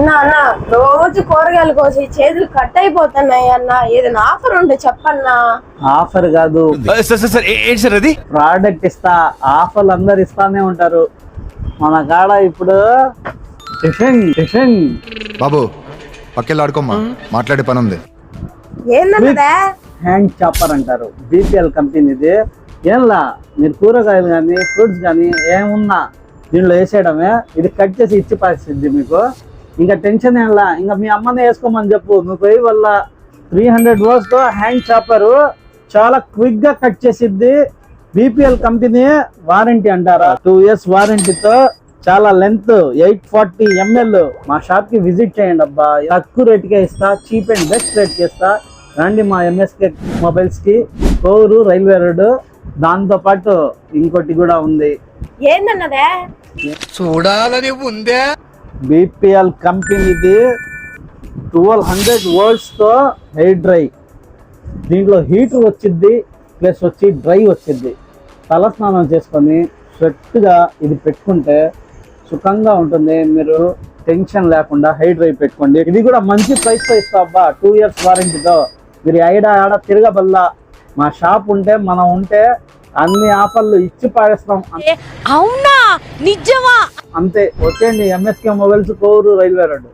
అన్న అన్న రోజు కూరగాయలు కోసి చేతులు కట్ అయిపోతున్నాయి అన్న, ఏదైనా ఆఫర్ ఉంటే చెప్పన్నా. ఆఫర్ కాదు ఏంటి సార్ అది? ప్రోడక్ట్ ఇస్తా. ఆఫర్లు అందరు ఇస్తానే ఉంటారు. మన కాడ ఇప్పుడు టిఫిన్ బాబు పక్కెళ్ళి ఆడుకోమ్మా, మాట్లాడే పని ఉంది. ఏందన్నదే? హ్యాండ్ చాపర్ అంటారు, బీపీఎల్ కంపెనీది. ఏంలా మీరు కూరగాయలు కానీ ఫ్రూట్స్ కానీ ఏమున్నా దీనిలో వేసేయడమే. ఇది కట్ చేసి ఇచ్చి పరిస్థితి మీకు. ఇంకా టెన్షన్ ఏంలా, ఇంకా మీ అమ్మనే వేసుకోమని చెప్పు. నువ్వు పోయి వల్ల 300 watts తో హ్యాండ్ చాపరు చాలా క్విక్ గా కట్ చేసిద్ది. బీపీఎల్ కంపెనీ వారంటీ అంటారా, 2 years వారంటీతో చాలా లెంత్ 840 ml. మా షాప్ కి విజిట్ చేయండి అబ్బా, తక్కువ రేటుకే ఇస్తా, చీప్ అండ్ బెస్ట్ రేట్కి ఇస్తా. రండి మా ఎంఎస్కే మొబైల్స్ కి, కోరు రైల్వే రోడ్. దాంతో పాటు ఇంకోటి కూడా ఉంది. ఏందన్నదే? చూడాలని ఉందే. బీపీఎల్ కంపెనీది 1200 volts తో హెయిర్ డ్రై. దీంట్లో హీటర్ వచ్చింది, ప్లస్ వచ్చి డ్రై వచ్చింది. తలస్నానం చేసుకొని స్వెట్గా ఇది పెట్టుకుంటే సుఖంగా ఉంటుంది. మీరు టెన్షన్ లేకుండా హెయిర్ డ్రై పెట్టుకోండి. ఇది కూడా మంచి ప్రైస్తో ఇస్తా అబ్బా, 2 years వారంటీతో. మీరు ఆడ తిరగబల్లా. మా షాప్ ఉంటే మనం ఉంటే అన్ని ఆఫర్లు ఇచ్చి పారేస్తాం. అవునా, నిజమా? అంతే. వచ్చేయండి ఎంఎస్కే మొబైల్స్, కోరు రైల్వే రోడ్.